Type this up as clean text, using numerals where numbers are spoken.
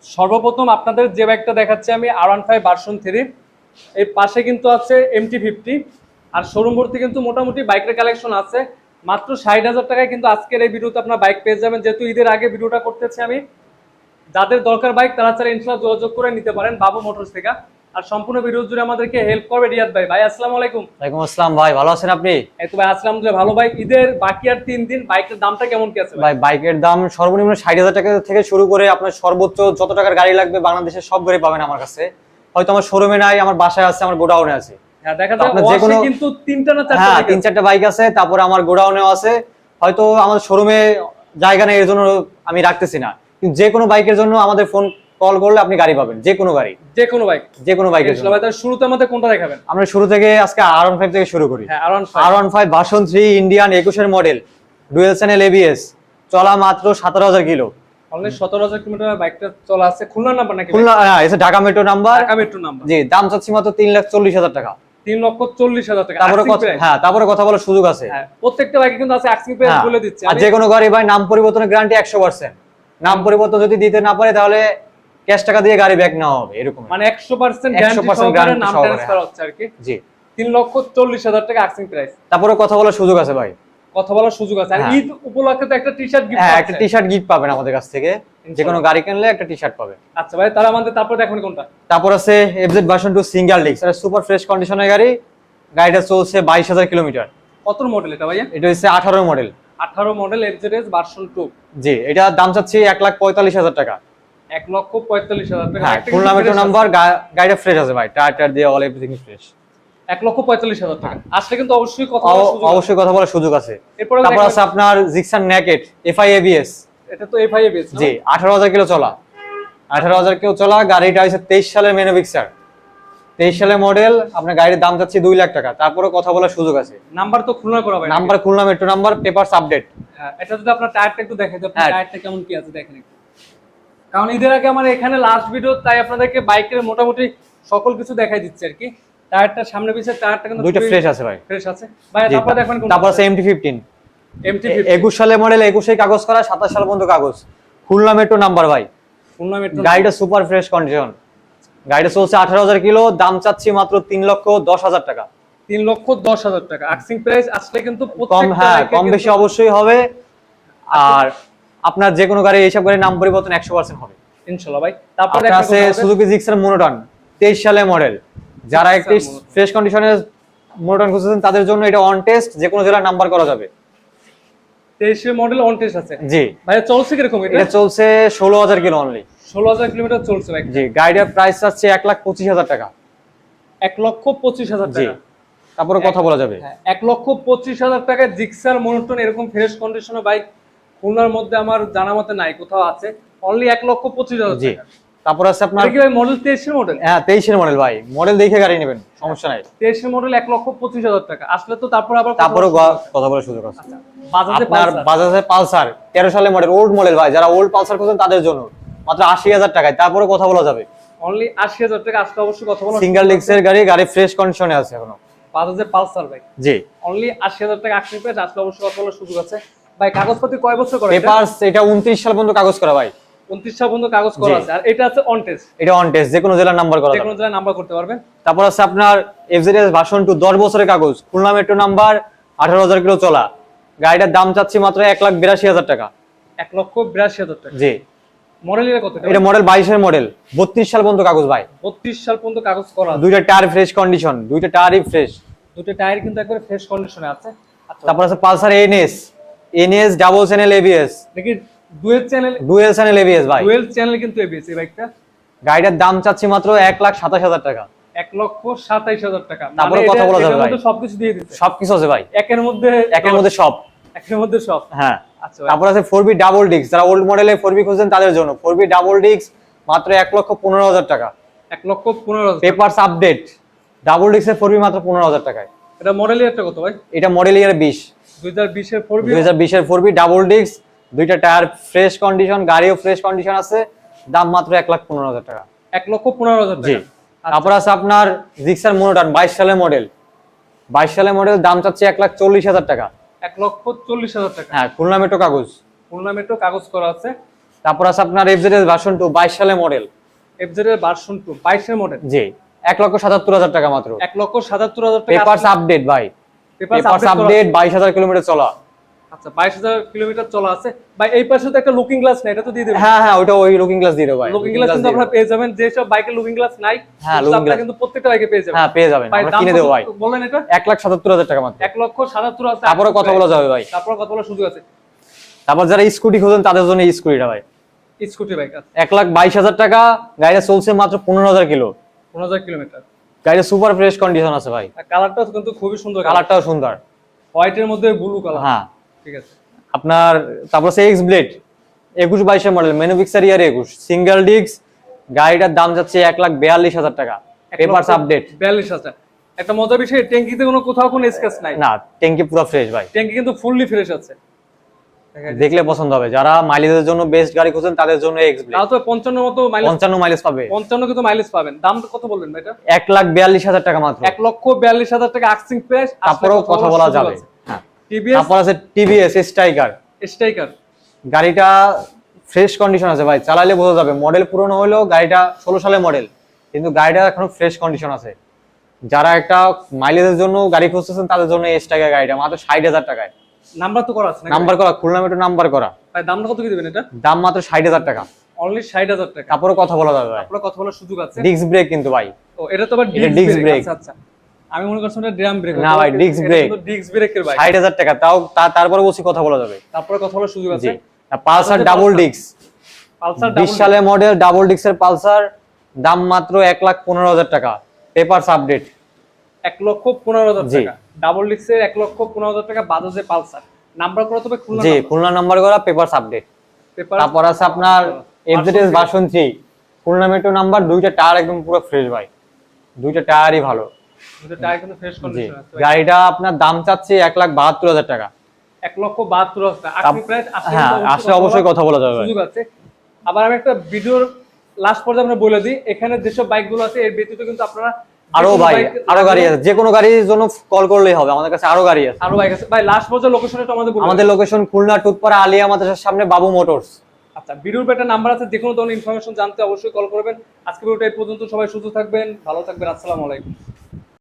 সর্বপ্রথম আপনাদের যে বাইকটা দেখাচ্ছি আমি R15 ভার্সন 3, এর পাশে কিন্তু আছে MT50, আর শোরুম ভর্তি কিন্তু মোটামুটি বাইকের কালেকশন আছে। মাত্র 60,000 টাকায় কিন্তু আজকের এই ভিডিওতে আপনার বাইক পেয়ে যাবেন। যেহেতু ঈদের আগে ভিডিওটা করতেছি আমি, যাদের দরকার বাইক তারা ছাড়া ইনশাআল্লাহ যোগাযোগ করে নিতে পারেন বাবু মোটরস থেকে। আর সম্পূর্ণ ভিডিও জুড়ে আমাদেরকে হেল্প করবে রিয়াদ ভাই। ভাই আসসালামু আলাইকুম। ওয়ালাইকুম আসসালাম ভাই, ভালো আছেন আপনি? এই তো ভাই আলহামদুলিল্লাহ ভালো। ভাই ঈদের বাকি আর 3 দিন, বাইকের দামটা কেমন কি আছে ভাই বাইকের দাম সর্বনিম্ন 60,000 টাকা থেকে শুরু করে আপনার সর্বোচ্চ যত টাকার গাড়ি লাগবে বাংলাদেশের সব গাড়ি পাবেন আমার কাছে। হয়তো আমার শোরুমে নাই, আমার বাসায় আছে, আমার গোডাউনে আছে। হ্যাঁ দেখা যায় ওয়াশে কিন্তু 3টা না 4টা, হ্যাঁ 3-4টা বাইক আছে, তারপরে আমার গোডাউনেও আছে। হয়তো আমার শোরুমে জায়গা নেই, এর জন্য আমি রাখতেছি না। কিন্তু যে কোনো বাইকের জন্য আমাদের ফোন কল করলে আপনি গাড়ি পাবেন, যে কোনো গাড়ি, যে কোনো বাইক, যে কোনো বাইকের জন্য। ভাই তাহলে শুরুতে আমাদের কোনটা দেখাবেন? আমরা শুরু থেকে আজকে R15 থেকে শুরু করি। হ্যাঁ R15 ভার্সন 3 ইন্ডিয়ান 21 এর মডেল, ডুয়াল চ্যানেল ABS, চলা মাত্র 17,000 কিলো। অলরেডি 17,000 কিলোমিটার বাইকটা চলা আছে। খুলনা নাম্বার নাকি? খুলনা, হ্যাঁ এটা Dhaka metro number. Dhaka metro number. জি, দাম চাচ্ছি মাত্র 3,40,000 টাকা। 3,40,000 টাকা। তারপরে হ্যাঁ, তারপরে কথা বলার সুযোগ আছে। হ্যাঁ প্রত্যেকটা বাইকে কিন্তু আছে আস্কিং প্রাইস বলে দিচ্ছে। আর যে কোনো গাড়ি ভাই নাম পরিবর্তনের গ্যারান্টি 100%। নাম পরিবর্তন যদি দিতে না পারে তাহলে ক্যাশ টাকা দিয়ে গাড়ি ব্যাক নেওয়া হবে, এরকম। মানে 100% গ্যারান্টি নাম ট্রান্সফার হচ্ছে আর কি। জি, 3,40,000 টাকা আস্কিং প্রাইস। তারপরে কথা বলার সুযোগ আছে ভাই, কথা বলার সুযোগ আছে। আর ঈদ উপলক্ষে তো একটা টি-শার্ট গিফট হ্যাঁ, আছে। একটা টি-শার্ট গিফট পাবেন আমাদের কাছ থেকে। যে কোনো গাড়ি কিনলে একটা টি-শার্ট পাবে। আচ্ছা ভাই তাহলে আমাদের তারপর দেখুন কোনটা। তারপর আছে FZ ভার্সন 2 সিঙ্গেল ডিস্ক, এটা সুপার ফ্রেশ কন্ডিশনের গাড়ি। গাড়িটা চলছে 22,000 কিলোমিটার। কত মডেল এটা ভাইয়া? এটা হচ্ছে 18 মডেল। 18 model FZ version 2। জি, এটা দাম চাচ্ছি 1,45,000 টাকা। 1,45,000 টাকা। হ্যাঁ, খুলনা মেট্রো নাম্বার, গাড়িটা ফ্রেশ আছে ভাই, টায়ার দিয়ে অল এভরিথিং ফ্রেশ। 1,45,000 টাকা। আসলে কিন্তু অবশ্যই কথা বলার সুযোগ আছে। অবশ্যই কথা বলার সুযোগ আছে। তারপর আছে আপনার জিক্সার নেকেট FI ABS। এটা তো FI ABS না? জি, 18,000 কিলো চলা। 18,000 কিলো চলা গাড়িটা হচ্ছে 23 সালের ম্যানুফ্যাকচার, 23 সালের মডেল। আপনার গাড়ির দাম যাচ্ছে 2 লাখ টাকা। তারপরে কথা বলার সুযোগ আছে। নাম্বার তো খুলনা করা ভাই। Number Khulna metro number, papers update. হ্যাঁ, এটা যদি আপনার টায়ারটা একটু দেখেন তো টায়ারটা কেমন কি আছে দেখেন একটু। কারণ ঈদের আগে আমার এখানে লাস্ট ভিডিও, তাই আপনাদেরকে বাইকের মোটামুটি সকল কিছু দেখাই দিচ্ছে আর কি। টায়ারটা সামনে পিছে টায়ারটা কিন্তু দুইটা ফ্রেশ আছে ভাই। ফ্রেশ আছে ভাই। তারপর দেখবেন কোনটা? তারপর আছে MT15। 21 সালের মডেল, 21 কাগজ করা, 27 সাল পর্যন্ত কাগজ। খুলনা মেট্রো নাম্বার ভাই। খুলনা মেট্রো। গাড়িটা সুপার ফ্রেশ কন্ডিশন। গাড়িটা চলছে 18,000 কিলো। দাম চাচ্ছি মাত্র 3,10,000 টাকা। 3,10,000 টাকা আস্কিং প্রাইস। আসলে কিন্তু কম, হ্যাঁ কম বেশি অবশ্যই হবে। আর আপনার যে কোনো গাড়ি, এইসব গাড়ির নাম পরিবর্তন 100% হবে ইনশাআল্লাহ ভাই। তারপর আছে সুজুকি জিক্সার মনোটন, 23 সালের মডেল। যারা একটি ফ্রেশ কন্ডিশনে মনোটন খুঁজছেন তাদের জন্য এটা অন টেস্ট, যে কোনো জেলার নাম্বার করা যাবে। 23 এর মডেল অন টেস্ট আছে। জি ভাই চলছে কিরকম এটা? এটা চলছে 16,000 কিলো অনলি। 16,000 কিলোমিটার চলছে ভাই। জি, গাড়িটার প্রাইস আছে 1,25,000 টাকা। 1,25,000 জি, টাকা। তারপরে কথা বলা যাবে। 1,25,000 টাকায় জিক্সার মনোটন এরকম ফ্রেশ কন্ডিশনের বাইক খুলনার মধ্যে আমার জানা মতে নাই, কোথাও আছে। অনলি 1,25,000 জি, টাকা। তারপর আছে আপনার কি ভাই মডেল 23 এর মডেল? হ্যাঁ 23 এর মডেল ভাই, মডেল দেখে গাড়ি নেবেন, সমস্যা নাই। 23 এর মডেল 1,25,000 টাকা। আসলে তো তারপর আবার তারপরে কথা বলার সুযোগ আছে। বাজাজে আপনার বাজাজে পালসার 13 সালের মডেল, ওল্ড মডেল ভাই, যারা ওল্ড পালসার খুঁজছেন তাদের জন্য মাত্র 80,000 টাকায়। তারপরে কথা বলা যাবে। অনলি 80,000 টাকা। আসলে অবশ্যই কথা বলা। সিঙ্গেল ডিস্কের গাড়ি, গাড়ি ফ্রেশ কন্ডিশনে আছে এখনো। বাজাজে পালসার ভাই। জি, অনলি 80,000 টাকা আস্কিং প্রাইস। আসলে অবশ্যই কথা বলার সুযোগ আছে ভাই। কাগজপত্র কয় বছর করে? পেপারস এটা 29 সাল পর্যন্ত কাগজ করা ভাই। 29 সাল পর্যন্ত কাগজ করা আছে। আর এটা আছে অন টেস্ট। এটা অন টেস্ট, যে কোনো জেলার নাম্বার করা যে যাবে। কোনো জেলায় নাম্বার করতে পারবেন। তারপর আছে আপনার FZS ভার্সন 2 10 বছরের কাগজ, খুলনা মেট্রো নাম্বার, 18,000 কিলো চলা। গাড়িটার দাম চাচ্ছি মাত্র 1,82,000 টাকা। 1,82,000 টাকা। জি, মডেল এটা কত? এটা মডেল 22 এর মডেল, 32 সাল পর্যন্ত কাগজ ভাই। 32 সাল পর্যন্ত কাগজ করা আছে। দুইটা টায়ার ফ্রেশ কন্ডিশন, দুইটা টায়ারই ফ্রেশ। দুটো টায়ার কিন্তু একবারে ফ্রেশ কন্ডিশনে আছে। আচ্ছা, তারপর আছে Pulsar NS double channel ABS, দেখি ডুয়েল চ্যানেল ABS ভাই। ডুয়েল চ্যানেল কিন্তু এবিএস এই বাইকটা। গাড়িটার দাম চাচ্ছি মাত্র 1,27,000 টাকা। 1,27,000 টাকা। তারপরে কথা বলা যাবে ভাই। সবকিছু দিয়ে দিতে সবকিছু আছে ভাই, একের মধ্যে সব। একের মধ্যে সব। হ্যাঁ, আচ্ছা ভাই। তারপর আছে 4B ডাবল ডিস্ক, যারা ওল্ড মডেলে 4B খুঁজছেন তাদের জন্য 4B ডাবল ডিস্ক মাত্র 1,15,000 টাকা। 1,15,000। পেপারস আপডেট, ডাবল ডিস্কের 4B মাত্র 15,000 টাকায়। এটা মডেল ইয়ারটা কত ভাই? এটা মডেল ইয়ার 20, 2020 এর 4B। 2020 এর 4B ডাবল ডিস্ক, দুইটা টায়ার ফ্রেশ কন্ডিশন, গাড়িও ফ্রেশ কন্ডিশন আছে। দাম মাত্র 1,15,000 টাকা। 1,15,000 জি, টাকা। তারপর আছে আপনার জিক্সার মনোটন 22 সালের মডেল, 22 সালের মডেল, দাম চাচ্ছে 1,40,000 টাকা। 1,40,000 টাকা। হ্যাঁ, খুলনা মেট্রো কাগজ। খুলনা মেট্রো কাগজ করা আছে। তারপর আছে আপনার এফজেডএস ভার্সন 2 22 সালে মডেল। এফজেড এর ভার্সন 2 22 এর মডেল। জি 1,77,000 টাকা মাত্র। 1,77,000 টাকা। পেপারস আপডেট ভাই, পেপারস আপডেট। আপডেট 22,000 কিলোমিটার চলা। আচ্ছা 22,000 কিলোমিটার চলা আছে ভাই। এই পাশে তো একটা লুকিং গ্লাস নাই, এটা তো দিয়ে দেবেন। হ্যাঁ হ্যাঁ ওটা ওই লুকিং গ্লাস দিয়ে দেবো ভাই। লুকিং গ্লাস কিন্তু আপনারা পেয়ে যাবেন, যে সব বাইকে লুকিং গ্লাস নাই হ্যাঁ, কিন্তু looking আপনারা glass। কিন্তু প্রত্যেকটা বাইকে পেয়ে যাবেন। হ্যাঁ পেয়ে যাবেন, ভাই আমরা দাম কিনে কত দেবো ভাই। বললেন এটা? 1,77,000 টাকা মাত্র। 1,77,000 আছে। তারপরে কথা বলা যাবে ভাই। তারপরে কথা বলার সুযোগ আছে। তারপর যারা স্কুটি খোঁজেন তাদের জন্য এই স্কুটিটা ভাই। স্কুটি বাইক আছে 1,22,000 টাকা, গাড়িটা চলছে মাত্র 15,000 কিলো। 15,000 কিলোমিটার। গাড়িটা সুপার ফ্রেশ কন্ডিশন আছে ভাই। কালারটাও কিন্তু খুবই সুন্দর, কালারটাও সুন্দর, হোয়াইটের মধ্যে ব্লু কালার। হ্যাঁ ঠিক আছে। আপনার তারপর আছে এক্স ব্লেড 21-22 মডেল, ম্যানুফ্যাকচার ইয়ার 21, সিঙ্গেল ডিস্ক। গাড়িটার দাম যাচ্ছে 1,42,000 টাকা। Papers update. 42,000। একটা মজার বিষয়, ট্যাঙ্কিতে কোনো কোথাও কোনো স্ক্র্যাচ নাই। না ট্যাঙ্কি পুরো ফ্রেশ ভাই। ট্যাঙ্কি কিন্তু ফুললি ফ্রেশ আছে। দেখলে পছন্দ হবে, যারা মাইলেজের জন্য বেস্ট গাড়ি খুঁজছেন তাদের জন্য এক্স ব্লেড। তাও তো 55 মতো মাইলেজ, 55 মাইলেজ পাবে। 55 কিন্তু মাইলেজ পাবেন। দাম কত বলবেন ভাই এটা? 1,42,000 টাকা মাত্র। 1,42,000 টাকা আস্কিং প্রাইস। তারপরেও কথা বলা যাবে। হ্যাঁ। টিভিএস তারপর আছে টিভিএস স্ট্রাইকার। স্ট্রাইকার। গাড়িটা ফ্রেশ কন্ডিশন আছে ভাই, চালালে বোঝা যাবে। মডেল পুরনো হলেও গাড়িটা 16 সালের মডেল, কিন্তু গাড়িটা এখনো ফ্রেশ কন্ডিশন আছে। যারা একটা মাইলেজের জন্য গাড়ি খুঁজতেছেন তাদের জন্য এই স্ট্রাইকার গাড়িটা মাত্র 60,000 টাকায়। নাম্বার তো করা আছে নাকি? নাম্বার করা, খুলনা মেট্রো নাম্বার করা। ভাই দামটা কত কি দিবেন এটা? দাম মাত্র 60,000 টাকা। অনলি 60,000 টাকা। তারপরে কথা বলা যাবে ভাই। আপনারা কথা বলার সুযোগ আছে। ডিস্ক ব্রেক কিন্তু ভাই। ও এটা তো আবার এটা ডিস্ক disc brake। আচ্ছা আচ্ছা, আমি মনে করছিলাম এটা ড্রাম ব্রেক। না ভাই, disc brake। ডিস্ক ব্রেকের বাইক। 60,000 টাকা, তাও তারপরে বলছি কথা বলা যাবে। তারপরে কথা বলার সুযোগ আছে। জি। পালসার ডাবল ডিস্ক পালসার 20 সালের মডেল, ডাবল ডিস্কের পালসার, দাম মাত্র 1,15,000 টাকা। Papers update. 1,15,000 জি। টাকা। ডাবল ডিস্কের 1,15,000 টাকা। বাজাজে পালসার নাম্বার করা, তবে খুলনা জি খুলনা নাম্বার করা, পেপারস আপডেট। পেপার। তারপর আছে আপনার FZS version 3, Khulna metro number. দুইটা টায়ার একদম পুরো ফ্রেশ ভাই, দুইটা টায়ারই ভালো। এটা টায়ার কিন্তু ফ্রেশ জি কন্ডিশন আছে। গাড়িটা আপনার দাম চাচ্ছে 1,72,000 টাকা। 1,72,000 টাকা। Asking price. হ্যাঁ আসলে অবশ্যই কথা বলা যাবে। সুযোগ আছে। আবার আমি একটা ভিডিওর লাস্ট পর্যায়ে আমরা বলে দিই, এখানে যেসব বাইকগুলো আছে এর ব্যতীত কিন্তু আপনারা আরো ভাই আরো গাড়ি আছে, যে কোনো গাড়ির জন্য কল করলেই হবে, আমাদের কাছে আরো গাড়ি আছে। আরো বাইক আছে ভাই। লাস্ট পর্যায়ে লোকেশনটা আমাদের বলুন। আমাদের লোকেশন খুলনা টুটপাড়া আলিয়া মাদ্রাসার সামনে বাবু মোটরস। আচ্ছা, ভিডিওর একটা নাম্বার আছে, যে কোনো ধরনের ইনফরমেশন জানতে অবশ্যই কল করবেন। আজকে ভিডিওটা এই পর্যন্ত। সবাই সুস্থ থাকবেন, ভালো থাকবেন। আসসালামু আলাইকুম।